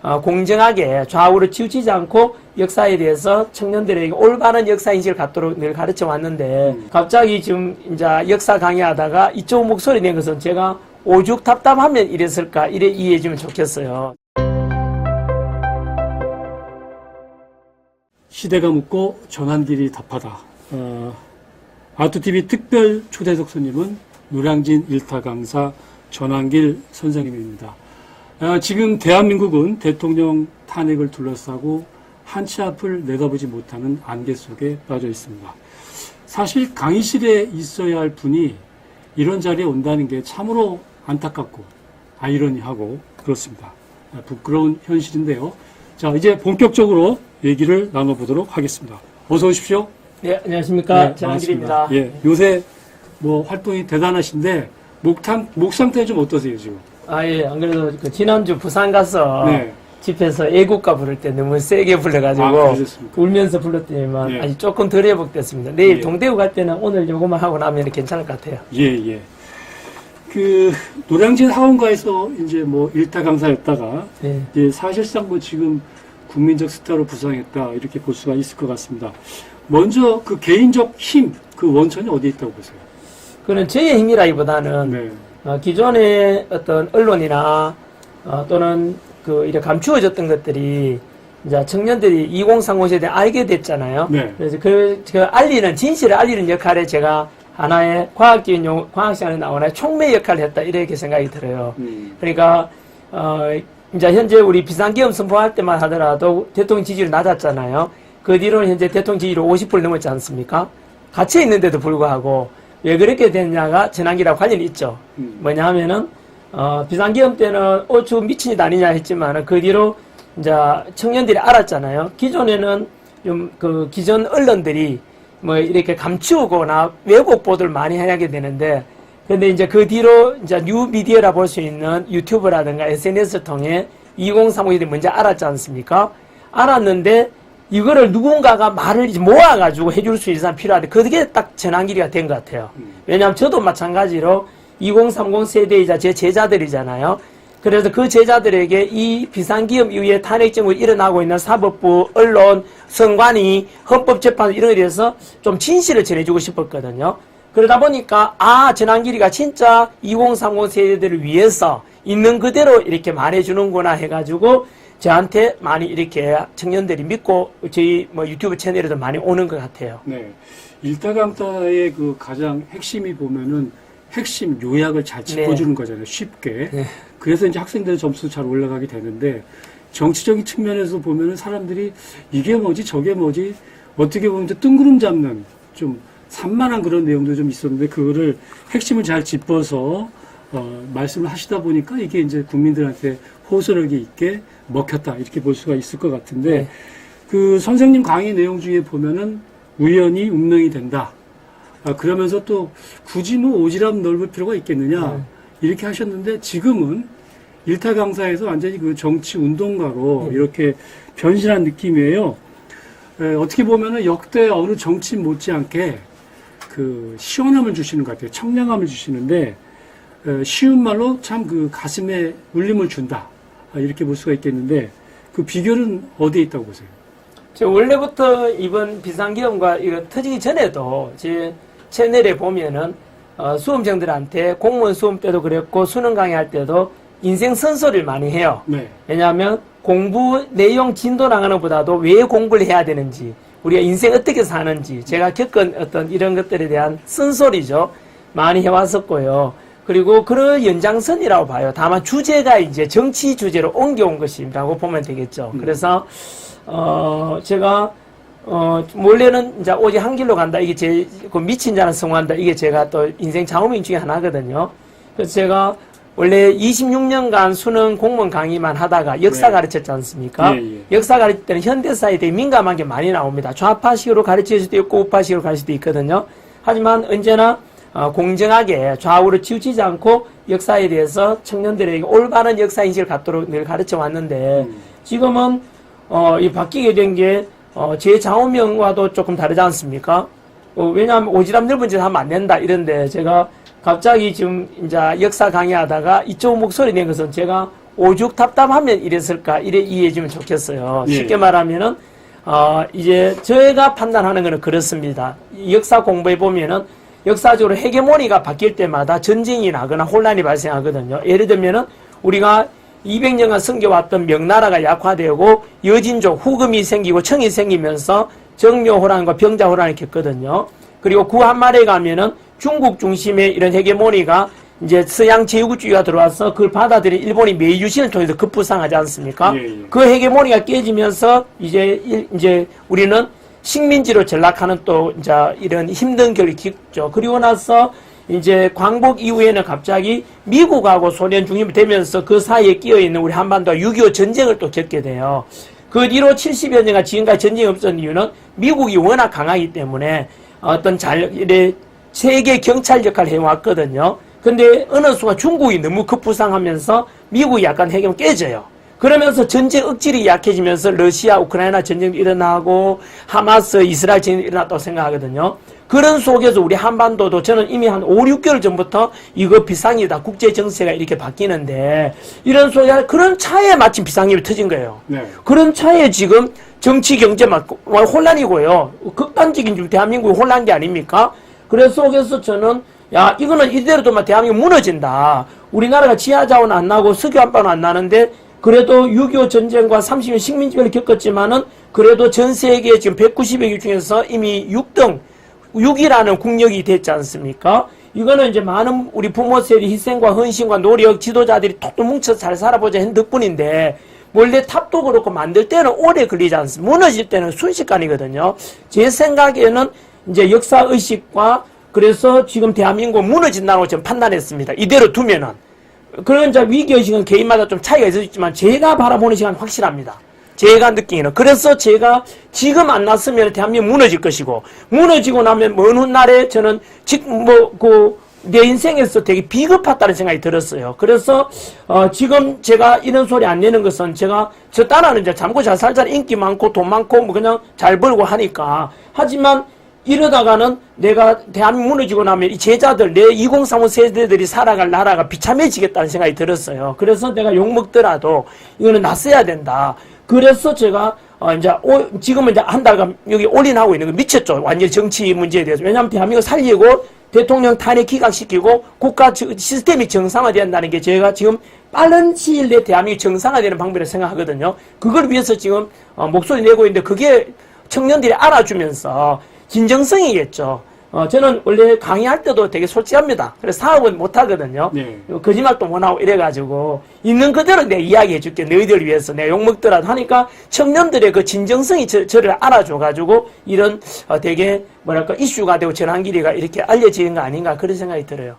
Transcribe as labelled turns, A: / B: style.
A: 공정하게 좌우로 치우치지 않고 역사에 대해서 청년들에게 올바른 역사인식을 갖도록 늘 가르쳐 왔는데 갑자기 지금 이제 역사 강의하다가 이쪽 목소리 낸 것은 제가 오죽 답답하면 이랬을까 이래 이해해 주면 좋겠어요.
B: 시대가 묻고 전환길이 답하다. 아투TV 특별 초대석 손님은 노량진 일타 강사 전환길 선생님입니다. 지금 대한민국은 대통령 탄핵을 둘러싸고 한치 앞을 내다보지 못하는 안개 속에 빠져 있습니다. 사실 강의실에 있어야 할 분이 이런 자리에 온다는 게 참으로 안타깝고 아이러니하고 그렇습니다. 부끄러운 현실인데요. 자, 이제 본격적으로 얘기를 나눠보도록 하겠습니다. 어서 오십시오.
A: 네, 안녕하십니까.
B: 네,
A: 전환길입니다.
B: 예, 요새 뭐 활동이 대단하신데 목 상태 좀 어떠세요, 지금?
A: 예, 안 그래도 지난주 부산 가서
B: 네.
A: 집에서 애국가 부를 때 너무 세게 불러가지고
B: 그러셨습니까?
A: 울면서 불렀더니만
B: 예.
A: 아직 조금 덜 회복됐습니다. 내일
B: 예.
A: 동대구 갈 때는 오늘 요거만 하고 나면 괜찮을 것 같아요.
B: 예. 노량진 하원가에서 이제 뭐 일타 강사였다가
A: 예.
B: 이제 사실상 뭐 지금 국민적 스타로 부상했다 이렇게 볼 수가 있을 것 같습니다. 먼저 그 개인적 힘, 그 원천이 어디에 있다고 보세요?
A: 그는 저의 힘이라기보다는
B: 네.
A: 기존의 어떤 언론이나 또는 이렇게 감추어졌던 것들이 이제 청년들이 2030 세대에 알게 됐잖아요.
B: 네.
A: 그래서 그 진실을 알리는 역할에 제가 하나의 과학 시간에 나오는 촉매 역할을 했다 이렇게 생각이 들어요. 그러니까 이제 현재 우리 비상계엄 선포할 때만 하더라도 대통령 지지율이 낮았잖아요. 그 뒤로는 현재 대통령 지지율이 50% 넘었지 않습니까? 갇혀 있는데도 불구하고 왜 그렇게 됐냐가 전환기랑 관련이 있죠. 뭐냐 하면은 비상계엄 때는 어쭈 미친이 아니냐 했지만 그 뒤로 이제 청년들이 알았잖아요. 기존에는 좀 기존 언론들이 뭐 이렇게 감추거나 왜곡 보도를 많이 하게 되는데 근데 이제 그 뒤로 이제 뉴미디어라 볼 수 있는 유튜브라든가 SNS를 통해 2030이 먼저 알았지 않습니까? 알았는데 이거를 누군가가 말을 모아가지고 해줄 수 있는 사람이 필요한데 그게 딱 전환기가 된 것 같아요. 왜냐하면 저도 마찬가지로 2030 세대이자 제 제자들이잖아요. 그래서 그 제자들에게 이 비상기엄 이후에 탄핵정부 일어나고 있는 사법부, 언론, 선관위, 헌법재판소 이런 거에 대해서 좀 진실을 전해주고 싶었거든요. 그러다 보니까 전환길이가 진짜 2030 세대들을 위해서 있는 그대로 이렇게 말해주는구나 해가지고 저한테 많이 이렇게 청년들이 믿고 저희 뭐 유튜브 채널에도 많이 오는 것 같아요.
B: 네. 일타 강사의 그 가장 핵심이 보면은 핵심 요약을 잘 짚어주는 거잖아요. 쉽게.
A: 네.
B: 그래서 이제 학생들의 점수도 잘 올라가게 되는데 정치적인 측면에서 보면은 사람들이 이게 뭐지 저게 뭐지 어떻게 보면 뜬구름 잡는 좀 산만한 그런 내용도 좀 있었는데 그거를 핵심을 잘 짚어서 말씀을 하시다 보니까 이게 이제 국민들한테 호소력이 있게 먹혔다 이렇게 볼 수가 있을 것 같은데
A: 네.
B: 그 선생님 강의 내용 중에 보면은 우연히 운명이 된다. 그러면서 또 굳이 뭐 오지랖 넓을 필요가 있겠느냐 이렇게 하셨는데 지금은 일타 강사에서 완전히 그 정치 운동가로 이렇게 변신한 느낌이에요. 어떻게 보면은 역대 어느 정치인 못지않게 그 시원함을 주시는 것 같아요. 청량함을 주시는데 쉬운 말로 참 그 가슴에 울림을 준다 이렇게 볼 수가 있겠는데 그 비결은 어디에 있다고 보세요?
A: 제가 원래부터 이번 비상계엄과 이거 터지기 전에도 제 채널에 보면은 수험생들한테 공무원 수험 때도 그랬고 수능 강의할 때도 인생 선서를 많이 해요.
B: 네.
A: 왜냐하면 공부 내용 진도 나가는 것보다도 왜 공부를 해야 되는지 우리가 인생 어떻게 사는지 제가 겪은 어떤 이런 것들에 대한 쓴소리죠. 많이 해왔었고요. 그리고 그런 연장선이라고 봐요. 다만 주제가 이제 정치 주제로 옮겨온 것이라고 보면 되겠죠. 그래서 제가 원래는 이제 오직 한 길로 간다. 이게 제 미친 자는 성공한다. 이게 제가 또 인생 장호명 중에 하나거든요. 그래서 제가 원래 26년간 수능 공무원 강의만 하다가 역사 가르쳤지 않습니까? 역사 가르칠 때는 현대사에 대해 민감한 게 많이 나옵니다. 좌파식으로 가르칠 수도 있고 우파식으로 가르칠 수도 있거든요. 하지만 언제나 공정하게 좌우로 치우치지 않고 역사에 대해서 청년들에게 올바른 역사인식을 갖도록 늘 가르쳐 왔는데 지금은 이 바뀌게 된 게 제 좌우명과도 조금 다르지 않습니까? 왜냐하면 오지랖 넓은 짓 하면 안 된다 이런데 제가 갑자기 지금 이제 역사 강의하다가 이쪽 목소리 낸 것은 제가 오죽 답답하면 이랬을까 이래 이해해 주면 좋겠어요.
B: 예.
A: 쉽게 말하면은 이제 저희가 판단하는 거는 그렇습니다. 역사 공부해 보면은 역사적으로 헤게모니가 바뀔 때마다 전쟁이 나거나 혼란이 발생하거든요. 예를 들면은 우리가 200년간 섬겨왔던 명나라가 약화되고 여진족 후금이 생기고 청이 생기면서 정묘호란과 병자호란을 겪거든요. 그리고 구한말에 가면은 중국 중심의 이런 헤게모니가 이제 서양 제국주의가 들어와서 그걸 받아들인 일본이 메이유신을 통해서 급부상하지 않습니까?
B: 예, 예.
A: 그 헤게모니가 깨지면서 이제 우리는 식민지로 전락하는 또 이제 이런 힘든 결을 겪죠. 그리고 나서 이제 광복 이후에는 갑자기 미국하고 소련 중립이 되면서 그 사이에 끼어 있는 우리 한반도가 6.25 전쟁을 또 겪게 돼요. 그 뒤로 70여 년간 지금까지 전쟁이 없었던 이유는 미국이 워낙 강하기 때문에 어떤 세계 경찰 역할을 해왔거든요. 근데 어느 순간 중국이 너무 급부상하면서 미국이 약간 해결 깨져요. 그러면서 전쟁 억질이 약해지면서 러시아, 우크라이나 전쟁이 일어나고 하마스, 이스라엘 전쟁이 일어났다고 생각하거든요. 그런 속에서 우리 한반도도 저는 이미 한 5, 6개월 전부터 이거 비상이다. 국제 정세가 이렇게 바뀌는데 이런 속에 그런 차에 마침 비상이 터진 거예요.
B: 네.
A: 그런 차에 지금 정치, 경제만 혼란이고요. 극단적인 대한민국이 혼란한 게 아닙니까? 그래서 속에서 저는 야, 이거는 이대로 두면 대한민국 무너진다. 우리나라가 지하자원 안 나고 석유 한 방 안 나는데 그래도 6.25 전쟁과 30년 식민지배를 겪었지만은 그래도 전 세계 지금 190여 개 중에서 이미 6이라는 국력이 됐지 않습니까? 이거는 이제 많은 우리 부모 세대 희생과 헌신과 노력, 지도자들이 톡톡 뭉쳐서 잘 살아보자 했는 덕분인데 원래 탑도 그렇고 만들 때는 오래 걸리지 않습니다. 무너질 때는 순식간이거든요. 제 생각에는 이제 역사의식과 그래서 지금 대한민국 무너진다고 저는 판단했습니다. 이대로 두면은. 그런 이제 위기의식은 개인마다 좀 차이가 있을 수 있지만 제가 바라보는 시간은 확실합니다. 제가 느끼기는. 그래서 제가 지금 안 났으면 대한민국 무너질 것이고, 무너지고 나면 먼 훗날에 저는 내 인생에서 되게 비겁하다는 생각이 들었어요. 그래서, 지금 제가 이런 소리 안 내는 것은 저 딸아는 이제 잠고 잘 살잖아. 인기 많고 돈 많고 뭐 그냥 잘 벌고 하니까. 하지만 이러다가는 내가 대한민국 무너지고 나면 이 제자들, 내 2035 세대들이 살아갈 나라가 비참해지겠다는 생각이 들었어요. 그래서 내가 욕먹더라도 이거는 놨어야 된다. 그래서 제가 지금은 이제 한 달간 여기 올인하고 있는 거 미쳤죠. 완전히 정치 문제에 대해서. 왜냐하면 대한민국 살리고 대통령 탄핵 기각시키고 국가 시스템이 정상화돼야 한다는 게 제가 지금 빠른 시일 내에 대한민국이 정상화되는 방법이라고 생각하거든요. 그걸 위해서 지금 목소리 내고 있는데 그게 청년들이 알아주면서 진정성이겠죠. 저는 원래 강의할 때도 되게 솔직합니다. 그래서 사업은 못하거든요.
B: 네.
A: 거짓말도 못하고 이래가지고 있는 그대로 내 이야기 해줄게. 너희들 위해서 내가 욕먹더라도 하니까 청년들의 그 진정성이 저를 알아줘가지고 이런 되게 이슈가 되고 전환기리가 이렇게 알려지는 거 아닌가 그런 생각이 들어요.